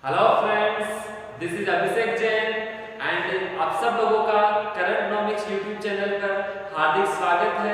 Hello friends, this is Abhishek Jain and आप सब लोगों का करंटनॉमिक्स यूट्यूब चैनल पर हार्दिक स्वागत है।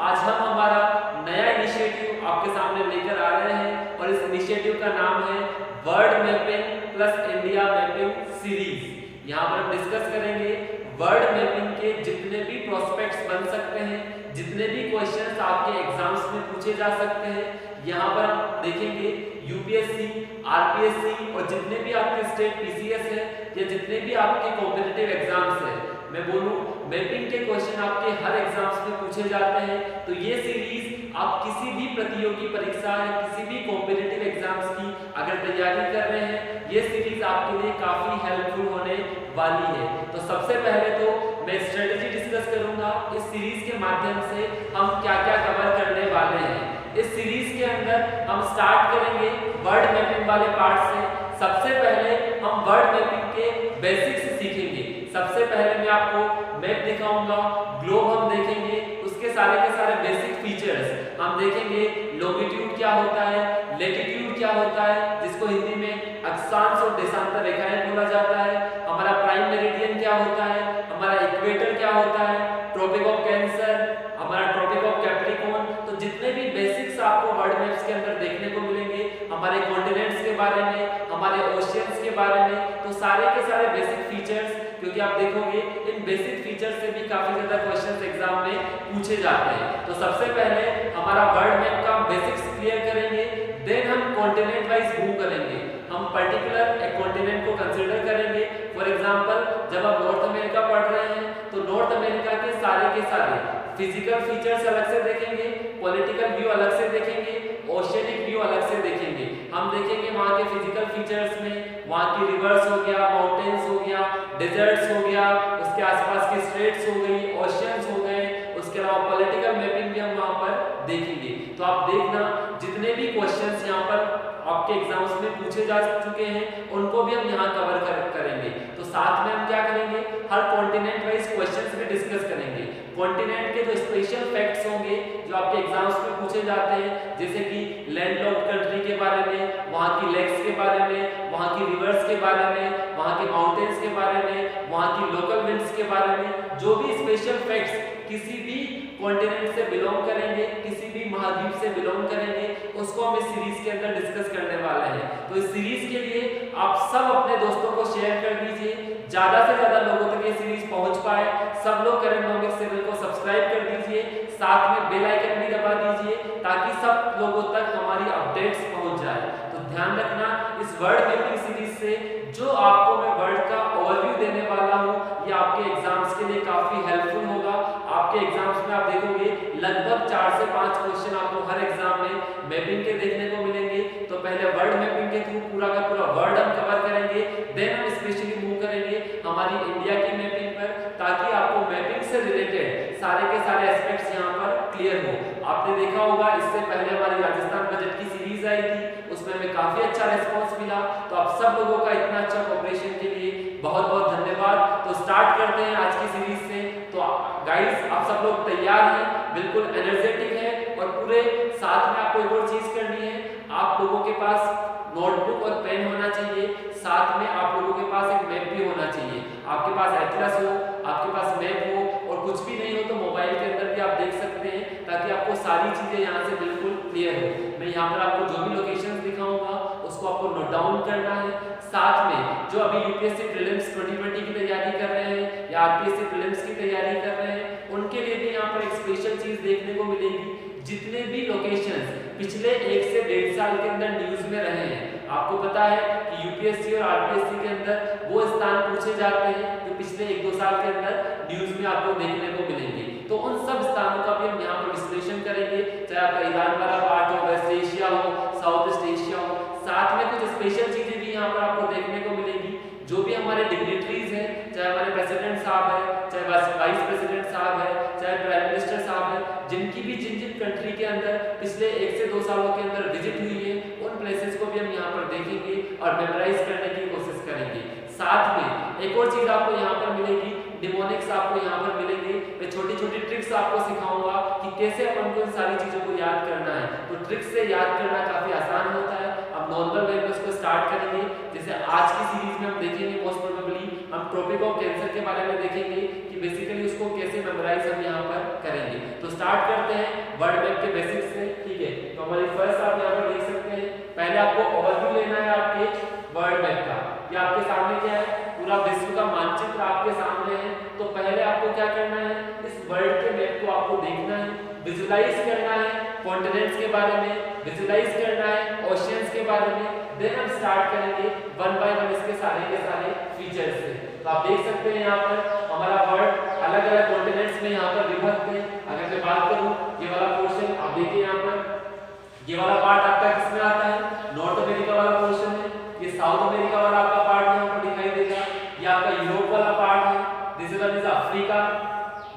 आज हम हमारा नया इनिशिएटिव आपके सामने लेकर आ रहे हैं और इस इनिशिएटिव का नाम है world mapping plus India mapping series. यहाँ पर हम डिस्कस करेंगे वर्ल्ड मैपिंग के जितने भी प्रोस्पेक्ट्स बन सकते हैं, जितने भी क्वेश्चंस आपके एग्जाम्स में पूछे जा सकते हैं। यहाँ पर हम देखेंगे यूपीएससी, आरपीएससी और जितने भी आपके स्टेट पीसीएस है या जितने भी आपके कॉम्पिटिटिव एग्जाम्स है, मैं बोलूं मैपिंग के क्वेश्चन आपके हर एग्जाम्स में पूछे जाते हैं। तो ये सीरीज आप किसी भी प्रतियोगी परीक्षा या किसी भी कॉम्पिटिटिव एग्जाम्स की अगर तैयारी कर रहे हैं, ये सीरीज आपके लिए काफी हेल्पफुल होने वाली है। तो सबसे पहले तो मैं स्ट्रेटेजी डिस्कस करूंगा इस सीरीज के माध्यम से हम क्या क्या कवर करने वाले हैं। इस सीरीज के अंदर हम स्टार्ट करेंगे वर्ड मैपिंग वाले पार्ट से। सबसे पहले हम वर्ड मैपिंग के बेसिक्स सीखेंगे। सबसे पहले मैं आपको मैप दिखाऊंगा, ग्लोब हम देखेंगे, उसके सारे के सारे बेसिक फीचर्स हम देखेंगे। लॉन्गिट्यूड क्या होता है, लैटिट्यूड क्या होता है, जिसको हिंदी में अक्षांश और देशांतर रेखाएं बोला जाता है। हमारा प्राइम मेरिडियन क्या होता है, हमारा इक्वेटर क्या होता है, ट्रॉपिक ऑफ कैंसर, हमारा ट्रॉपिक ऑफ कैप्रिकॉर्न। तो जितने भी बेसिक्स आपको वर्ल्ड मैप्स के अंदर देखने को मिलेंगे, हमारे कॉन्टिनेंट्स के बारे में, हमारे ओशियंस के बारे में, तो सारे के सारे बेसिक फीचर्स, क्योंकि आप देखोगे इन बेसिक फीचर्स से भी काफी ज्यादा क्वेश्चंस एग्जाम में पूछे जाते हैं। तो सबसे पहले हमारा वर्ल्ड मैप का बेसिक्स क्लियर करेंगे, देन हम कॉन्टिनेंट वाइज मूव करेंगे। हम पर्टिकुलर एक कॉन्टिनेंट को कंसीडर करेंगे। फॉर एग्जांपल, जब आप नॉर्थ अमेरिका पढ़ रहे हैं तो नॉर्थ अमेरिका के सारे फिजिकल फीचर्स अलग से देखेंगे, पॉलिटिकल व्यू अलग से देखेंगे, ओशियनिक व्यू अलग से देखेंगे। हम देखेंगे वहाँ के फिजिकल फीचर्स में वहाँ की रिवर्स हो गया, माउंटेन्स हो गया, डेजर्ट्स हो गया, उसके आसपास की स्ट्रेट्स हो गई, ओशियंस हो गए। उसके अलावा पॉलिटिकल मैपिंग भी हम वहाँ पर देखेंगे। तो आप देखना जितने भी क्वेश्चंस यहाँ पर आपके एग्जाम्स में पूछे जा चुके हैं उनको भी हम यहाँ कवर करेंगे। तो साथ में हम क्या करेंगे, हर कॉन्टिनेंट वाइज क्वेश्चंस भी डिस्कस करेंगे। कॉन्टिनेंट के जो स्पेशल फैक्ट्स होंगे जो आपके एग्जाम्स में पूछे जाते हैं, जैसे कि लैंडलॉक्ड कंट्री के बारे में, वहाँ की लेक्स के बारे में, वहाँ की रिवर्स के बारे में, वहाँ के माउंटेन्स के बारे में, वहाँ की लोकल विंड्स के बारे में, जो भी स्पेशल फैक्ट्स किसी भी कॉन्टिनेंट से बिलोंग करेंगे, किसी भी महाद्वीप से बिलोंग करेंगे, उसको हम इस सीरीज के अंदर डिस्कस करने वाले हैं। तो इस सीरीज के लिए आप सब अपने दोस्तों को शेयर कर दीजिए, ज्यादा से ज्यादा लोगों तक ये सीरीज पहुंच पाए। सब लोग करंटनॉमिक्स चैनल को सब्सक्राइब कर दीजिए, साथ में बेल आइकन भी दबा दीजिए ताकि सब लोगों तक हमारी अपडेट्स पहुंच जाए। तो ध्यान रखना, इस वर्ल्ड मैपिंग सीरीज से जो आपको मैं वर्ल्ड का ओवरव्यू देने वाला हूँ, ये आपके एग्जाम्स के लिए काफी हेल्पफुल होगा। आपके एग्जाम्स में आप देखोगे लगभग 4 से 5 क्वेश्चन आपको हर एग्जाम में मैपिंग के देखने को मिलेंगे। तो पहले वर्ल्ड मैपिंग के थ्रू पूरा का पूरा वर्ल्ड हम कवर करेंगे, देन हम स्पेशली मूव करेंगे हमारी इंडिया की मैपिंग पर, ताकि आपको मैपिंग से रिलेटेड सारे के सारे एस्पेक्ट्स यहाँ पर क्लियर हो। आपने देखा होगा इससे पहले हमारी राजस्थान बजट की सीरीज आई थी, उसमें हमें काफी अच्छा रिस्पॉन्स मिला। तो आप सब लोगों का इतना अच्छा कोऑपरेशन के लिए बहुत बहुत धन्यवाद। तो स्टार्ट करते हैं आज की सीरीज से। तो गाइस, आप सब लोग तैयार हैं, बिल्कुल एनर्जेटिक है, और पूरे साथ में आपको एक और चीज करनी है, आप लोगों के पास नोटबुक और पेन होना चाहिए, साथ में आप लोगों के पास एक मैप भी होना चाहिए। आपके पास एटलस हो, आपके पास मैप हो, और कुछ भी नहीं हो तो मोबाइल के अंदर भी आप देख सकते हैं, ताकि आपको सारी चीजें यहाँ से बिल्कुल क्लियर हो। मैं यहाँ पर आपको जो भी लोकेशंस दिखाऊंगा उसको आपको नोट डाउन करना है। साथ में जो अभी यूपीएससी प्रीलिम्स 2020 की तैयारी कर रहे हैं या आरपीएससी प्रीलिम्स की तैयारी कर रहे हैं, उनके लिए भी यहाँ पर एक स्पेशल चीज देखने को मिलेगी। जितने भी लोकेशंस पिछले 1 से 1.5 साल के अंदर न्यूज में रहे हैं, आपको पता है कि यूपीएससी और आरपीएससी के अंदर वो स्थान पूछे जाते हैं जो पिछले 1-2 साल के अंदर न्यूज में आपको देखने को मिलेंगे। तो उन सब स्थानों का भी हम यहाँ पर विश्लेषण करेंगे, चाहे आपका ईरान वाला पार्ट हो, वेस्ट एशिया हो, साउथ ईस्ट एशिया हो। साथ में कुछ स्पेशल चीजें भी यहाँ पर आपको देखने को मिलेंगी। जो भी हमारे डिग्निटरीज हैं, चाहे हमारे प्रेसिडेंट साहब है, चाहे वाइस प्रेसिडेंट साहब है, चाहे प्राइम मिनिस्टर साहब है, जिनकी भी जिन कंट्री के अंदर पिछले 1 से 2 सालों के अंदर विजिट हुई है, उन प्लेसेस को भी हम यहाँ पर देखेंगे और मेमोराइज करने की कोशिश करेंगे। साथ में एक और चीज आपको यहाँ पर मिलेगी, निमोनिक्स आपको यहाँ पर मिलेंगे। मैं छोटी छोटी ट्रिक्स आपको सिखाऊंगा कि कैसे अपन को इन सारी चीजों को याद करना है। तो ट्रिक्स से याद करना काफी आसान होता है। अब नॉर्मल वे में उसको स्टार्ट करेंगे। जैसे आज की सीरीज में हम देखेंगे मोस्ट प्रोबेबली हम ट्रॉपिक ऑफ कैंसर के बारे में देखेंगे कि बेसिकली उसको कैसे मेमोराइज हम यहाँ पर करेंगे। तो स्टार्ट करते हैं वर्ल्ड मैप के बेसिक्स से, ठीक है। तो हमारी फर्स्ट आप यहाँ पर देख सकते हैं, पहले आपको ओवरव्यू लेना है आपके वर्ल्ड मैप का। ये आपके सामने क्या है, पूरा विश्व का मानचित्र आपके सामने है। तो पहले आपको क्या करना है, इस वर्ल्ड के मैप को आपको देखना है, विजुलाइज करना है कॉन्टिनेंट्स के बारे में, विजुलाइज करना है ओशियंस के बारे में। देन हम स्टार्ट करेंगे वन बाय वन इसके सारे के सारे फीचर्स से। तो आप देख सकते हैं यहाँ पर हमारा वर्ल्ड अलग अलग कॉन्टिनेंट्स में यहाँ पर विभक्त है। अगर मैं बात करूँ ये वाला पोर्शन, आप देखिए यहाँ पर ये वाला पार्ट आपका किसमें आता है, नॉर्थ अमेरिका वाला पोर्शन है। ये साउथ अमेरिका वाला आपका पार्ट यहाँ पर दिखाई देगा। ये आपका यूरोप वाला पार्ट है। This one is Africa,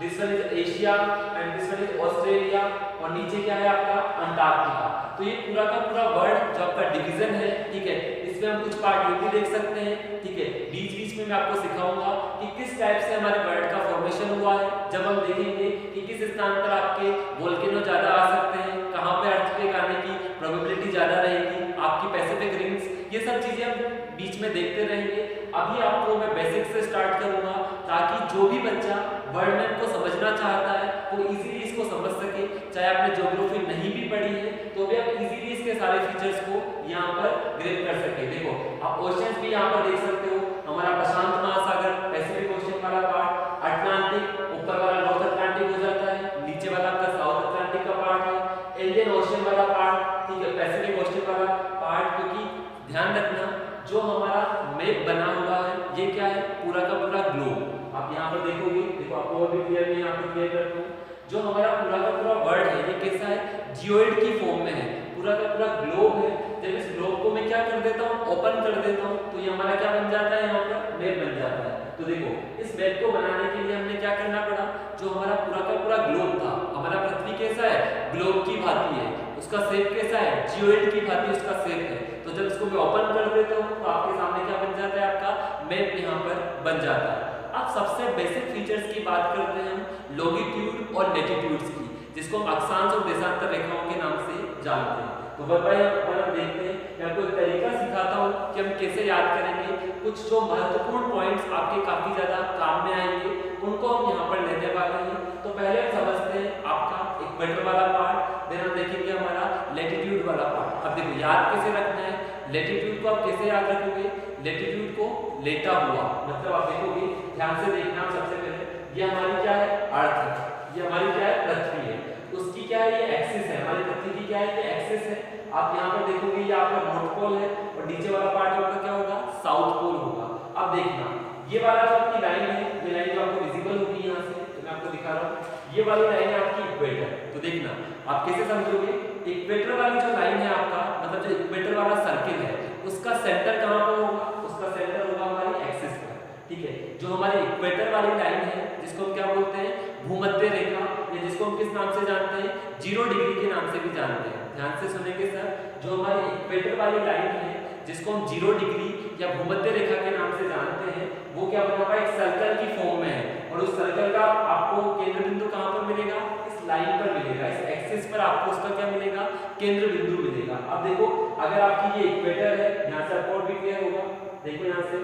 this one is Asia and this one is Australia. और नीचे क्या है आपका अंटार्कटिका। तो ये पूरा का पूरा वर्ल्ड जो आपका डिवीजन है, ठीक है। इसमें हम कुछ पार्ट ये भी देख सकते हैं, ठीक है। बीच बीच में मैं आपको सिखाऊंगा कि किस टाइप से हमारे वर्ल्ड का फॉर्मेशन हुआ है। जब हम देखेंगे कि किस स्थान पर आपके वोल्केनो ज्यादा आ सकते हैं, कहाँ पे अर्थक्वेक आने की प्रोबेबिलिटी ज्यादा रहेगी, आपकी पैसिफिक रिंग्स, ये सब चीजें हम बीच में देखते रहेंगे। अभी आपको मैं बेसिक से स्टार्ट करूंगा ताकि जो भी बच्चा वर्ल्ड मैप को समझना चाहता है वो इजीली इसको समझ सके। चाहे आपने ज्योग्राफी नहीं भी पढ़ी है तो भी आप इजीली इसके सारे फीचर्स को यहाँ पर ग्रैब कर सके। देखो आप ओशियंस भी यहाँ पर देख सकते हो, हमारा प्रशांत महासागर पैसिफिक ओशियन वाला पार्ट, अटलांटिक ऊपर वाला नॉर्थ अटलांटिक हो जाता है, नीचे वाला आपका साउथ अटलांटिक का पार्ट है, इंडियन ओशियन वाला पार्ट, ठीक है, पैसिफिक ओशियन वाला पार्ट। क्योंकि ध्यान रखना जो हमारा मैप बना हुआ है ये क्या है, पूरा का पूरा ग्लोब। आप यहाँ पर देखोगे, देखो आपको और भी क्लियर, मैं यहाँ पर क्लियर करता हूँ। जो हमारा पूरा का पूरा वर्ल्ड है ये कैसा है, जियोइड की फॉर्म में है, पूरा का पूरा ग्लोब है। जब इस ग्लोब को मैं क्या कर देता हूँ, ओपन कर देता हूँ, तो ये हमारा क्या बन जाता है, यहाँ पर मैप बन जाता है। तो देखो इस मैप को बनाने के लिए हमने क्या करना पड़ा, जो हमारा पूरा का पूरा ग्लोब था, हमारा पृथ्वी कैसा है, ग्लोब की भांति है, उसका शेप कैसा है, जियोइड की भांति उसका शेप है। तो जब इसको मैं ओपन कर देता हूँ तो आपके सामने क्या बन जाता है, आपका मैप यहाँ पर बन जाता है। अब सबसे बेसिक फीचर्स की बात करते हैं हम लॉन्गिट्यूड और लैटिट्यूड्स की, जिसको हम अक्षांश और देशांतर रेखाओं के नाम से जानते हैं। तो भाई अपन देखते हैं, मैं आपको एक तरीका सिखाता हूँ कि हम कैसे याद करेंगे। कुछ जो महत्वपूर्ण पॉइंट्स आपके काफी ज्यादा काम में आएंगे उनको हम यहाँ पर लेने वाले हैं। तो पहले हम समझते हैं आपका इक्वेटर वाला पार्ट, देन हम देखेंगे हमारा लैटिट्यूड वाला पार्ट। अब देखो याद कैसे रखना है, लैटिट्यूड को आप कैसे याद रखोगे, लैटिट्यूड को लेटा हुआ, मतलब आप देखोगे, ध्यान से देखना सबसे पहले, ये हमारी क्या है, अर्थ है, ये हमारी क्या है, पृथ्वी है, उसकी क्या है, ये एक्सिस है, हमारी पृथ्वी की क्या है, ये एक्सिस है। आप यहाँ पर देखोगे ये आपका नॉर्थ पोल है और नीचे वाला पार्ट आपका क्या होगा, साउथ पोल होगा। अब देखना ये वाला जो आपकी लाइन है, ये लाइन जो आपको विजिबल होगी यहाँ से, तो मैं आपको दिखा रहा हूँ, ये वाली लाइन है आपकी इक्वेटर। तो देखना आप कैसे समझोगे, इक्वेटर वाली जो लाइन है आपका, मतलब जो इक्वेटर वाला सर्किल है, उसका सेंटर कहाँ पर होगा, उसका सेंटर होगा हमारी एक्सिस पर, ठीक है। जो हमारी इक्वेटर वाली लाइन है जिसको हम क्या बोलते हैं, भूमध्य रेखा, या जिसको हम किस नाम से जानते हैं, 0 डिग्री के नाम से भी जानते हैं। ध्यान से सुनेंगे सर, जो हमारी इक्वेटर वाली लाइन है जिसको हम 0 डिग्री या भूमध्य रेखा के नाम से जानते हैं, वो क्या बना हुआ है, एक सर्कल की फॉर्म में है। और उस सर्कल का आपको केंद्र बिंदु कहाँ पर मिलेगा, इस लाइन पर मिलेगा, इस एक्सिस पर आपको उसका क्या मिलेगा, केंद्र बिंदु मिलेगा। अब देखो अगर आपकी ये इक्वेटर है, यहाँ से आपको और भी क्लियर होगा, देखो यहाँ से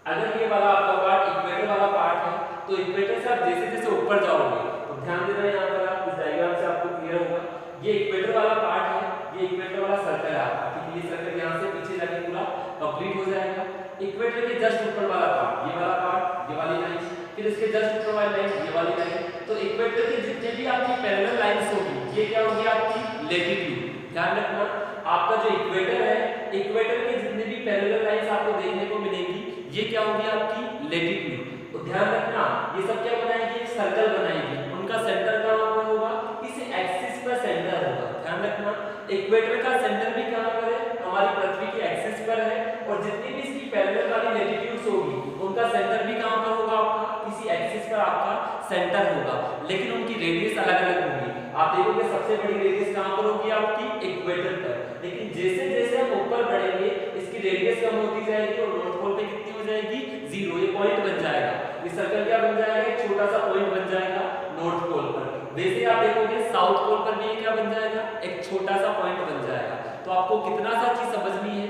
अगर ये वाला आपका पार्ट इक्वेटर वाला पार्ट है, तो इक्वेटर से आप जैसे जैसे ऊपर जाओगे, तो ध्यान देना यहाँ पर आप इस डायग्राम से आपको क्लियर होगा, ये इक्वेटर वाला पार्ट है, ये इक्वेटर वाला सर्कल है आपका, ठीक है। ये सर्कल यहाँ से पीछे जाके पूरा कंप्लीट हो जाएगा। इक्वेटर के जस्ट ऊपर वाला पार्ट, ये वाला पार्ट, ये वाली लाइन, फिर इसके जस्ट ऊपर वाली लाइन, ये वाली लाइन। तो इक्वेटर के जितने भी आपकी पैरेलल लाइंस होगी, ये क्या होगी, आपकी लैटिट्यूड। ध्यान रखना आपका जो इक्वेटर है, इक्वेटर के जितने भी पैरेलल लाइंस आपको देखने को मिलेंगी, ये क्या होगी, आपकी लैटिट्यूड। तो ध्यान रखना ये सब क्या बनाएंगे, एक सर्कल बनाएंगे, उनका सेंटर कहाँ पर होगा, इस एक्सिस पर सेंटर होगा। ध्यान रखना इक्वेटर का सेंटर भी कहाँ पर है, हमारी पृथ्वी की एक्सिस पर है, और जितनी भी इसकी पैरेलल वाली लैटिट्यूड्स होगी उनका सेंटर भी कहाँ पर होगा, आपका इसी एक्सिस पर आपका सेंटर होगा, लेकिन उनकी रेडियस अलग अलग होगी। आप देखोगे सबसे बड़ी रेडियस कहाँ पर होगी, आपकी इक्वेटर पर, लेकिन जैसे जैसे हम ऊपर बढ़ेंगे इसकी रेडियस कम होती जाएगी और नॉर्थ पोल पे कितनी हो जाएगी, 0, ये पॉइंट बन जाएगा। ये सर्कल क्या बन जाएगा, एक छोटा सा पॉइंट बन जाएगा नॉर्थ पोल पर। वैसे आप देखोगे साउथ पोल पर भी क्या बन जाएगा, एक छोटा सा पॉइंट बन जाएगा। तो आपको कितना सा चीज समझनी है,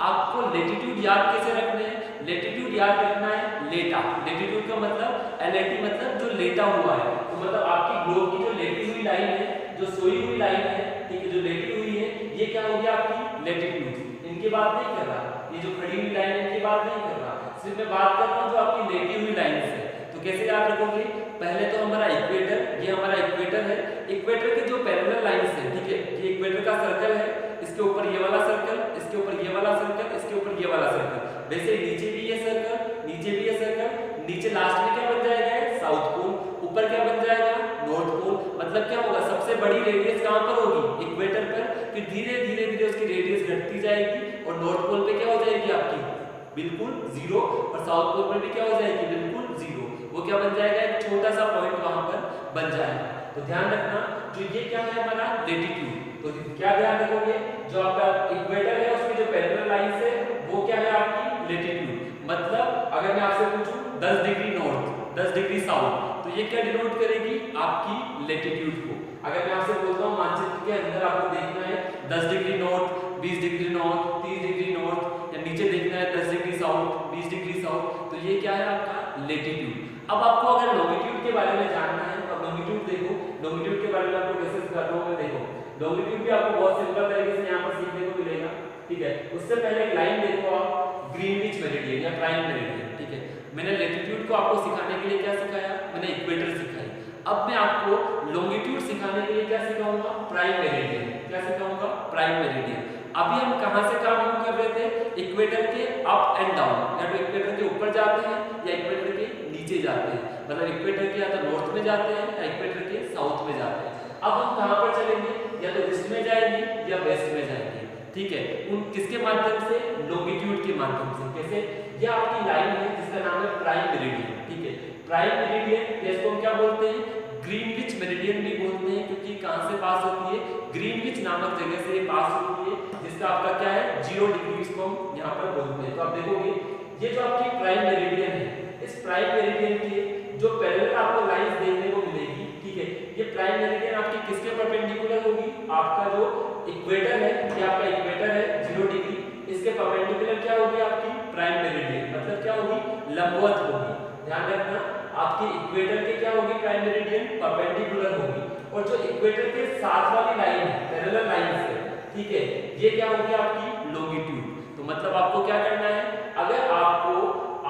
आपको लेटीट्यूड याद कैसे रखने हैं, लेटीट्यूड याद रखना है लेटा। लेटीट्यूड का मतलब एलएटी मतलब जो लेटा हुआ है, तो मतलब आपकी ग्लोब की जो लेटी हुई लाइन है, जो सोई हुई लाइन है, ठीक है, जो लेटी हुई है, ये क्या होगी आपकी लेटीट्यूड। इनकी बात नहीं कर रहा, ये जो खड़ी हुई लाइन है इनकी बात नहीं कर रहा, सिर्फ मैं बात कर रहा हूँ जो आपकी लेटी हुई लाइन है। तो कैसे याद रखोगे, पहले तो हमारा इक्वेटर, ये हमारा इक्वेटर है, इक्वेटर की जो पैरेलल लाइंस है, ठीक है, ये इक्वेटर का सर्कल है, इसके ऊपर ये वाला सर्कल, इसके ऊपर ये वाला सर्कल, इसके ऊपर ये वाला सर्कल, वैसे नीचे भी ये सर्कल, नीचे भी ये सर्कल, नीचे लास्ट में क्या बन जाएगा साउथ पोल, ऊपर क्या बन जाएगा नॉर्थ पोल। मतलब क्या होगा, सबसे बड़ी रेडियस कहां पर होगी इक्वेटर पर, फिर धीरे धीरे धीरे उसकी रेडियस घटती जाएगी और नॉर्थ पोल पे क्या हो जाएगी आपकी बिल्कुल जीरो, और साउथ पोल पर भी क्या हो जाएगी बिल्कुल जीरो। वो क्या बन जाएगा, एक छोटा सा पॉइंट वहां पर बन जाएगा। तो ध्यान रखना, जो ये क्या है हमारा लेटीट्यूड, तो क्या ध्यान रखोगे, जो आपका इक्वेटर है उसकी जो पैरेलल लाइंस है वो क्या है आपकी लेटीट्यूड। मतलब अगर मैं आपसे पूछूं 10 डिग्री नॉर्थ 10 डिग्री साउथ, तो ये क्या डिनोट करेगी आपकी लेटीट्यूड को। अगर मैं आपसे बोलता हूँ मानचित्र के अंदर आपको देखना है 10 degree north, 20 degree north, 30 degree north, या नीचे देखना है 10 डिग्री साउथ, 20 डिग्री साउथ, तो ये क्या है आपका लेटीट्यूड। अब आपको अगर लॉन्गिट्यूड के बारे में जानना है तो लॉन्गिट्यूड देखो, लॉन्गिट्यूड के बारे में आपको कैसे सिखाता हूं मैं, देखो लॉन्गिट्यूड भी आपको बहुत सिंपल तरीके से यहाँ पर सीखने को मिलेगा, ठीक है। उससे पहले एक लाइन देखो आप, ग्रीनविच मेरिडियन या प्राइम मेरिडियन, ठीक है। मैंने लेटीट्यूड को आपको सिखाने के लिए क्या सिखाया, मैंने इक्वेटर सिखाई। अब मैं आपको लॉन्गिट्यूड सिखाने के लिए क्या सिखाऊंगा, प्राइम मेरिडियन। क्या सिखाऊंगा, प्राइम मेरिडियन। अभी हम कहां से काम कर रहे थे, इक्वेटर के अप एंड डाउन, या तो इक्वेटर के ऊपर जाते हैं या इक्वेटर के नीचे जाते हैं, मतलब इक्वेटर के या तो नॉर्थ में जाते हैं या इक्वेटर के साउथ में जाते हैं। अब हम कहां पर चलेंगे, या तो ईस्ट में जाएंगे या वेस्ट में जाएंगे, ठीक है। उन किसके माध्यम से, लॉन्गिट्यूड के माध्यम से। कैसे, यह आपकी लाइन है जिसका नाम है प्राइम मेरिडियन, ठीक है। प्राइम मेरिडियन जिसको हम क्या बोलते हैं, ग्रीनविच मेरिडियन भी बोलते हैं, क्योंकि कहां से पास होती है, ग्रीनविच नामक जगह से पास होती है, जिसका आपका क्या है 0 डिग्री, इसको हम यहाँ पर बोलते हैं। तो आप देखोगे ये जो आपकी प्राइम मेरिडियन है, इस प्राइम मेरिडियन के जो पैरेलल आपको लाइंस देखने को मिलेगी, ठीक है, ये प्राइम मेरिडियन आपकी किसके परपेंडिकुलर होगी, आपका जो इक्वेटर है, ये आपका इक्वेटर है 0 डिग्री, इसके परपेंडिकुलर क्या होगी आपकी प्राइम मेरिडियन, मतलब क्या होगी लंबवत होगी। ध्यान रखना, आपकी इक्वेटर के क्या होगी प्राइम मेरिडियन परपेंडिकुलर होगी, और जो इक्वेटर के साथ वाली लाइन है पैरेलल लाइन से, ठीक है, ये क्या होगी आपकी लॉन्गिट्यूड। तो मतलब आपको क्या करना है, अगर आपको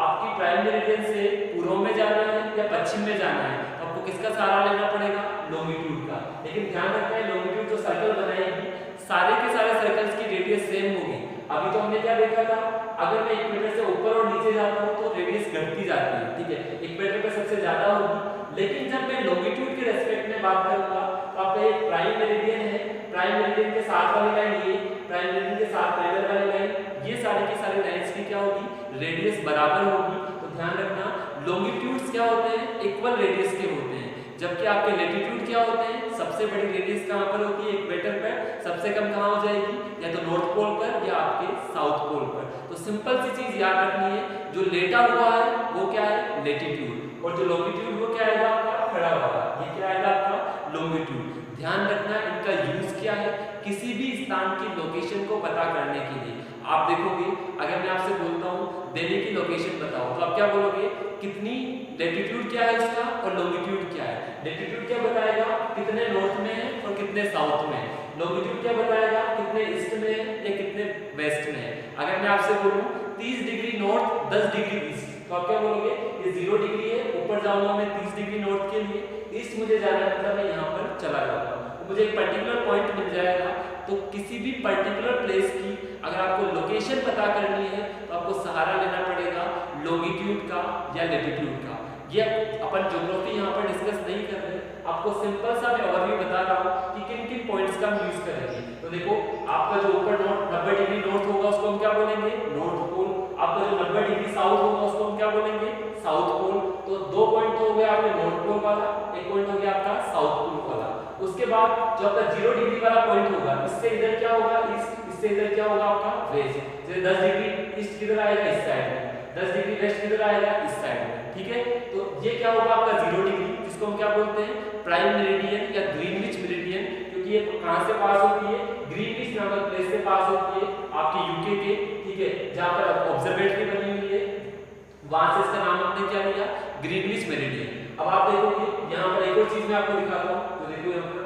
आपकी प्राइम मेरिडियन से पूर्व में जाना है या पश्चिम में जाना है, तो आपको किसका सहारा लेना पड़ेगा, लॉन्गिट्यूड का। लेकिन ध्यान रखना है, लॉन्गिट्यूड जो सर्कल बनाएगी सारे के सारे सर्कल्स की रेडियस सेम होगी। अभी तो हमने क्या देखा था, अगर मैं इक्वेटर से ऊपर और नीचे जाता हूं तो रेडियस घटती जाती है, ठीक है, इक्वेटर पे सबसे ज्यादा होगी। लेकिन जब मैं लॉन्गिट्यूड के रेस्पेक्ट में बात करूंगा तो आपका एक प्राइम मेरिडियन है, प्राइम मेरिडियन के साथ वाली लाइन, ये प्राइम मेरिडियन के साथ पैरेलल वाली लाइन, ये सारी की सारी लाइंस की क्या होगी रेडियस बराबर होगी। तो ध्यान रखना, लॉन्गिट्यूड्स क्या होते हैं, इक्वल रेडियस के होते हैं, जबकि आपके लेटीट्यूड क्या होते हैं, सबसे बड़ी रेडियस कहां पर होती है इक्वेटर पर, सबसे कम कहां हो जाएगी, या तो नॉर्थ पोल पर या आपके साउथ पोल पर। तो सिंपल सी चीज याद रखनी है, जो लेटा हुआ है वो क्या है लेटीट्यूड, और जो लॉन्गिट्यूड वो क्या आएगा आपका खड़ा हुआ, ये क्या आएगा आपका लॉन्गिट्यूड। ध्यान रखना, इनका यूज क्या है, किसी भी स्थान की लोकेशन को पता करने के लिए। आप देखोगे, अगर मैं आपसे बोलता हूं दिल्ली की लोकेशन बताओ, तो आप क्या बोलोगे, कितनी लेटीट्यूड क्या है इसका और लॉन्गिट्यूड क्या है। लेटीट्यूड क्या बताएगा, कितने नॉर्थ में है और कितने साउथ में है। लॉन्गिट्यूड क्या बताएगा, कितने ईस्ट में है या कितने वेस्ट में है। अगर मैं आपसे बोलूं 30 डिग्री नॉर्थ 10 डिग्री ईस्ट, तो आप क्या बोलोगे, ये 0 डिग्री है, ऊपर जाऊंगा मैं 30 डिग्री नॉर्थ के लिए, ईस्ट मुझे जाना है, मतलब मैं यहाँ पर चला जाऊंगा, तो मुझे एक पर्टिकुलर पॉइंट मिल जाएगा। तो किसी भी पर्टिकुलर प्लेस की अगर आपको लोकेशन पता करनी है तो आपको सहारा लेना पड़ेगा लॉन्गिट्यूड का या लेटीट्यूड का। ये अपन ज्योग्राफी यहाँ पर डिस्कस नहीं कर रहे, आपको सिंपल सा मैं ओवरव्यू बता रहा हूँ कि किन किन पॉइंट्स का हम यूज करेंगे। तो देखो, आपका जो ऊपर 90 डिग्री नॉर्थ होगा उसको हम क्या बोलेंगे, नॉर्थ पोल। आपका जो 90 डिग्री साउथ होगा उसको हम क्या बोलेंगे, साउथ पोल। तो 2 पॉइंट तो हो गया आपके नॉर्थ पोल वाला, एक पॉइंट हो गया आपका साउथ पोल वाला। उसके बाद जो आपका 0 डिग्री वाला पॉइंट होगा, इससे इधर क्या होगा ईस्ट, इससे इधर क्या होगा आपका वेस्ट। जैसे 10 डिग्री ईस्ट किधर आएगा, इस साइड में, 10 डिग्री वेस्ट किधर आएगा, इस साइड में, ठीक है। तो ये क्या होगा आपका 0 डिग्री, जिसको हम क्या बोलते हैं, प्राइम मेरिडियन या ग्रीनविच मेरिडियन, क्योंकि ये कहां से पास होती है, ग्रीनविच नामक प्लेस से पास होती है आपके यूके के, ठीक है, जहां पर ऑब्जर्वेटरी बनी हुई है, वहां से इसका नाम हमने क्या लिया, ग्रीनविच मेरिडियन। अब आप देखोगे यहाँ पर एक और चीज मैं आपको दिखाता हूँ, तो देखो यहाँ पर,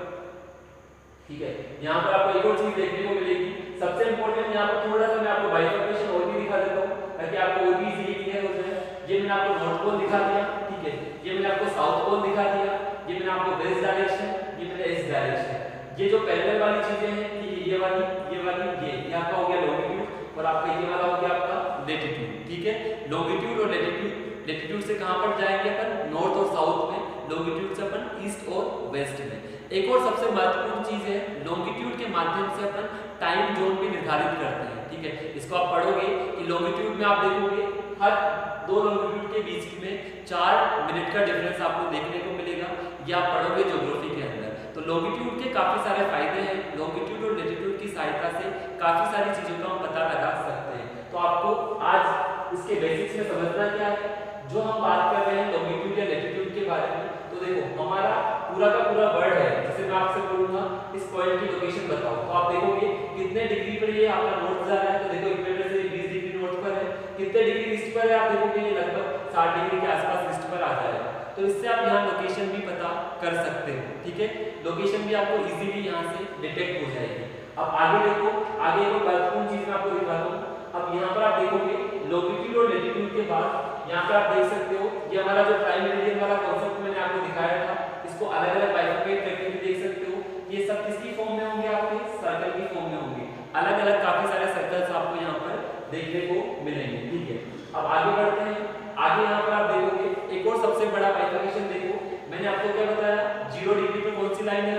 ठीक है, यहाँ पर आपको एक और चीज देखने को मिलेगी। सबसे इंपॉर्टेंट यहाँ पर थोड़ा सा मैं आपको बाइफर्केशन और भी दिखा देता हूँ ताकि आपको और भी इजीली क्लियर हो जाए। ये मैंने आपको नॉर्थ पोल दिखा दिया, ठीक है, ये मैंने आपको साउथ पोल दिखा दिया, ये मैंने आपको वेस्ट डायरेक्शन, ये मैंने ईस्ट डायरेक्शन। ये जो पैरेलल वाली चीजें हैं, ठीक है, ये वाली ये आपका हो गया लॉन्गिट्यूड और आपका ये वाला हो गया आपका लैटिट्यूड, ठीक है। लॉन्गिट्यूड और लैटिट्यूड से कहां पर जाएंगे अपन, नॉर्थ और साउथ में, लॉन्गिट्यूड से अपन ईस्ट और वेस्ट में। एक और सबसे महत्वपूर्ण चीज है, लॉन्गिट्यूड के माध्यम से अपन टाइम जोन भी निर्धारित करते हैं, ठीक है। इसको आप पढ़ोगे कि लॉन्गिट्यूड में आप देखोगे हर दो लॉन्गिट्यूड के बीच में 4 मिनट का डिफरेंस आपको देखने को मिलेगा, ये आप पढ़ोगे ज्योग्राफी के अंदर। तो लॉन्गिट्यूड के काफी सारे फायदे हैं, लॉन्गिट्यूड और लैटिट्यूड की सहायता से काफी सारी चीजों का हम पता लगा सकते हैं। तो आपको आज इसके बेसिक्स में समझना क्या है, जो हम बात कर रहे हैं लॉन्गिट्यूड या लैटिट्यूड के बारे में, तो देखो हमारा पूरा का पूरा वर्ड है, जैसे मैं आपसे बोलूंगा इस पॉइंट की लोकेशन बताओ, तो आप देखोगे कितने डिग्री पर ये आपका नॉर्थ जा रहा है, तो देखो इक्वेटर से 20 डिग्री नॉर्थ पर है, कितने डिग्री ईस्ट पर है, आप देखोगे ये लगभग 60 डिग्री के आसपास ईस्ट पर आ जाएगा। तो इससे आप यहाँ लोकेशन भी पता कर सकते हो, ठीक है, लोकेशन भी आपको इजीली यहाँ से डिटेक्ट हो जाएगी। अब आगे देखो, आगे एक महत्वपूर्ण चीज मैं आपको दिखाता हूँ। अब यहाँ पर आप देखोगे लॉन्गिट्यूड और लैटिट्यूड के बाद यहाँ पे आप देख सकते हो, ये हमारा जो प्राइम मेरिडियन वाला कॉन्सेप्ट मैंने आपको दिखाया था, इसको अलग अलग बाइफरकेट करके भी देख सकते हो। ये सब किसकी फॉर्म में होंगे, आपके सर्कल की फॉर्म में होंगे, अलग अलग काफी सारे सर्कल्स आपको यहाँ पर देखने को मिलेंगे, ठीक है। अब आगे बढ़ते हैं, आगे यहाँ पर आप देखोगे एक और सबसे बड़ा बाइफरकेशन देखो, मैंने आपको क्या बताया, 0 डिग्री पर कौन सी लाइन है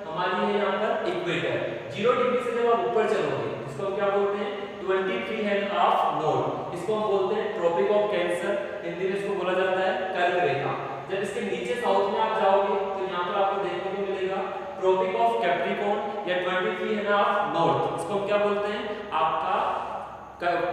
हमारी है यहाँ पर इक्वेटर। 0 डिग्री से जब आप ऊपर चलोगे, इसको हम क्या बोलते हैं, 23½ नॉर्थ, इसको हम बोलते हैं ट्रॉपिक ऑफ कैंसर, हिंदी में इसको बोला जाता है कर्क रेखा। जब इसके नीचे साउथ में आप जाओगे तो यहाँ पर आपको देखने को मिलेगा ट्रॉपिक ऑफ कैप्रिकॉर्न या 23½ नॉर्थ, इसको हम क्या बोलते हैं, आपका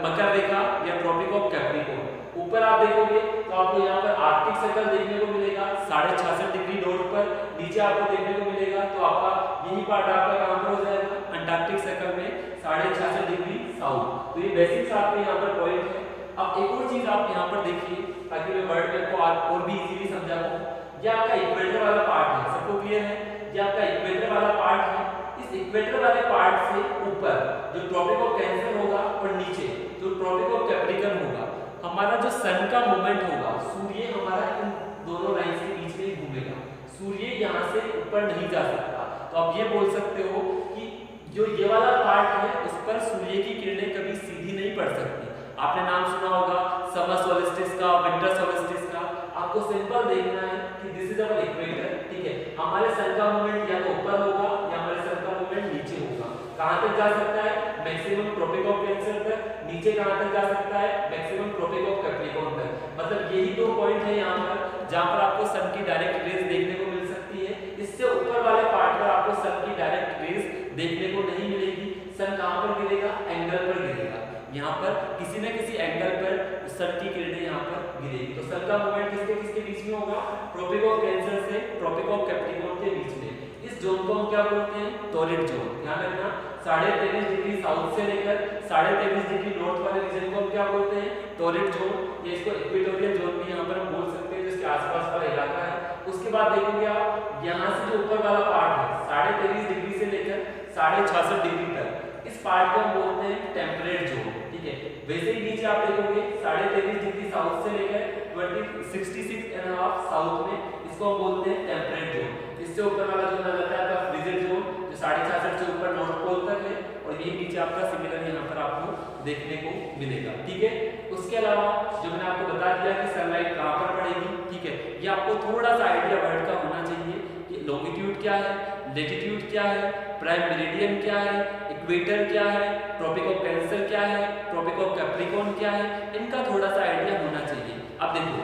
मकर रेखा या ट्रॉपिक ऑफ कैप्रिकॉर्न। ऊपर आप देखोगे तो आपको यहाँ पर आर्कटिक सर्कल देखने को मिलेगा 66.5 डिग्री नॉर्थ पर, नीचे आपको देखने को मिलेगा तो आपका यही पार्ट आपका कहां पर हो जाएगा, अंटार्कटिक सर्कल में 66.5 डिग्री साउथ। तो ये बेसिक्स आपके यहाँ पर पॉइंट है। अब एक और चीज आप यहाँ पर देखिए ताकि मैं वर्ड में को और भी इजीली समझा पाऊं, ये आपका इक्वेटर वाला पार्ट है, सबको क्लियर है, ये आपका इक्वेटर वाला पार्ट है। इस इक्वेटर वाले पार्ट से ऊपर जो ट्रॉपिक ऑफ कैंसर होगा और नीचे जो ट्रॉपिक ऑफ कैप्रिकॉर्न होगा, हमारा जो सन का मूवमेंट होगा, सूर्य हमारा इन दोनों लाइंस के बीच में ही घूमेगा, सूर्य यहाँ से ऊपर नहीं जा सकता। तो आप ये बोल सकते हो कि जो ये वाला पार्ट है उस पर सूर्य की किरणें कभी सीधी नहीं पड़ सकती। आपने नाम सुना होगा समर सोलिस्टिस का, विंटर सोलिस्टिस का। आपको सिंपल देखना है कि दिस इज अवर इक्वेटर, ठीक है, हमारे सन का मूवमेंट या तो ऊपर होगा या हमारे सन का मूवमेंट नीचे होगा। कहां तक जा सकता है, मैक्सिमम ट्रॉपिक ऑफ कैंसर तक, नीचे कहां तक जा सकता है, मैक्सिमम ट्रॉपिक ऑफ कैप्रिकॉर्न तक। मतलब यही दो पॉइंट है यहाँ पर जहां पर आपको सन की डायरेक्ट रेज देखने को मिल सकती है। इससे ऊपर वाले पार्ट पर आपको सन की डायरेक्ट रेज देखने को नहीं मिलेगी। सन कहां पर गिरेगा, एंगल पर गिरेगा, यहाँ पर किसी न किसी एंगल पर सन की किरणें यहाँ पर गिरेगी। तो सन का मूवमेंट किसके किसके बीच में होगा, ट्रॉपिक ऑफ कैंसर से ट्रॉपिक ऑफ कैप्रिकॉर्न के बीच में। इस जोन को हम क्या बोलते हैं, टॉरिड जोन। ध्यान रखना 23.5 डिग्री साउथ से लेकर 23.5 डिग्री नॉर्थ वाले रीजन को हम क्या बोलते हैं, टॉरिड जोन। ये इसको इक्वेटोरियल जोन भी यहाँ पर हम बोल सकते हैं, जिसके आसपास वाला इलाका है। उसके बाद देखोगे आप यहाँ से जो ऊपर वाला पार्ट है 23.5 डिग्री से लेकर 66.5 डिग्री तक, इस पार्ट को हम बोलते हैं टेम्परेट जोन, ठीक है। वैसे ही नीचे आप देखोगे 23.5 डिग्री साउथ से लेकर 66.5 साउथ में, इसको हम बोलते हैं टेम्परेट जोन। इससे ऊपर वाला जोन आ जाता है आपका फ्रीजर जोन, जो 66.5 से ऊपर नॉर्थ पोल तक है, और ये नीचे आपका सिमिलर यहाँ पर आपको देखने को मिलेगा, ठीक है। उसके अलावा जो मैंने आपको बता दिया कि सनलाइट कहाँ पर पड़ेगी, ठीक है, ये आपको थोड़ा सा आइडिया वर्ड का होना चाहिए कि लॉन्गिट्यूड क्या है, लैटिट्यूड क्या है, प्राइम मेरिडियन क्या है, इक्वेटर क्या है, ट्रॉपिक ऑफ कैंसर क्या है, ट्रॉपिक ऑफ कैप्रिकॉर्न क्या है, इनका थोड़ा सा आइडिया होना चाहिए। अब देखो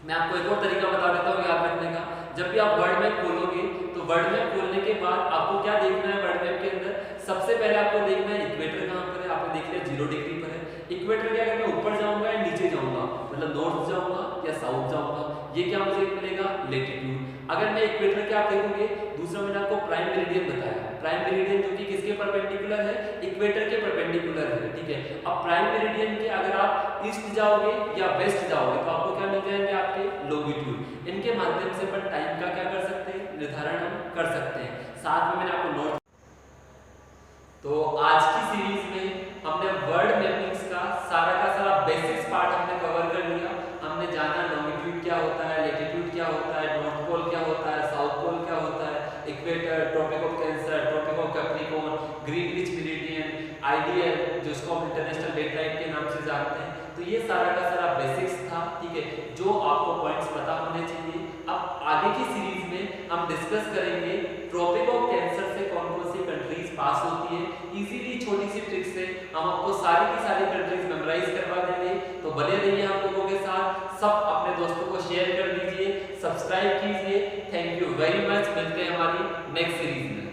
मैं आपको एक और तरीका बता देता हूँ याद रखने का। जब भी आप वर्ड मैप खोलोगे तो वर्ड मैप खोलने के बाद आपको क्या देखना है, वर्ड मैप के अंदर सबसे पहले आपको देखना है इक्वेटर कहाँ पर है। आपने देख लिया 0 डिग्री पर है। इक्वेटर के अगर मैं ऊपर जाऊंगा या नीचे से जाऊंगा, मतलब नॉर्थ जाऊंगा या साउथ जाऊंगा, ये क्या मुझे मिलेगा, लेटीट्यूड। अगर मैं इक्वेटर के आप देखोगे, दूसरा मैंने आपको प्राइम मेरिडियन बताया, प्राइम मेरिडियन जो कि किसके परपेंडिकुलर है, इक्वेटर के परपेंडिकुलर है, ठीक है। अब प्राइम मेरिडियन के अगर आप ईस्ट जाओगे या वेस्ट जाओगे तो आपको क्या मिल जाएंगे, आपके लॉन्गिट्यूड। इनके माध्यम से अपन टाइम का क्या कर सकते हैं, निर्धारण हम कर सकते हैं। साथ में मैंने आपको नॉर्थ। तो आज की सीरीज में हमने वर्ल्ड मैपिंग्स का सारा बेसिक्स पार्ट हमने कवर कर लिया। हमने जाना लॉन्गिट्यूड क्या होता है, लैटिट्यूड क्या होता है, नॉर्थ पोल क्या होता है, साउथ पोल क्या होता है, equator, Tropic of Cancer, Tropic of Capricorn, Greenwich meridian, ideal जिसको हम इंटरनेशनल डेटलाइन के नाम से जानते हैं। तो ये सारा बेसिक्स था, ठीक है, जो आपको पॉइंट्स पता होने चाहिए। अब आगे की सीरीज में हम डिस्कस करेंगे ट्रॉपिक ऑफ कैंसर से कौन कौन सी कंट्रीज पास होती है। इजीली छोटी सी ट्रिक से हम आपको सारी की सारी कंट्रीज मेमोराइज करवा देंगे। तो बने रहिए हम लोगों के साथ, सब अपने दोस्तों को शेयर कर दीजिए, सब्सक्राइब कीजिए। थैंक यू वेरी मच, मिलते हैं हमारी नेक्स्ट सीरीज में।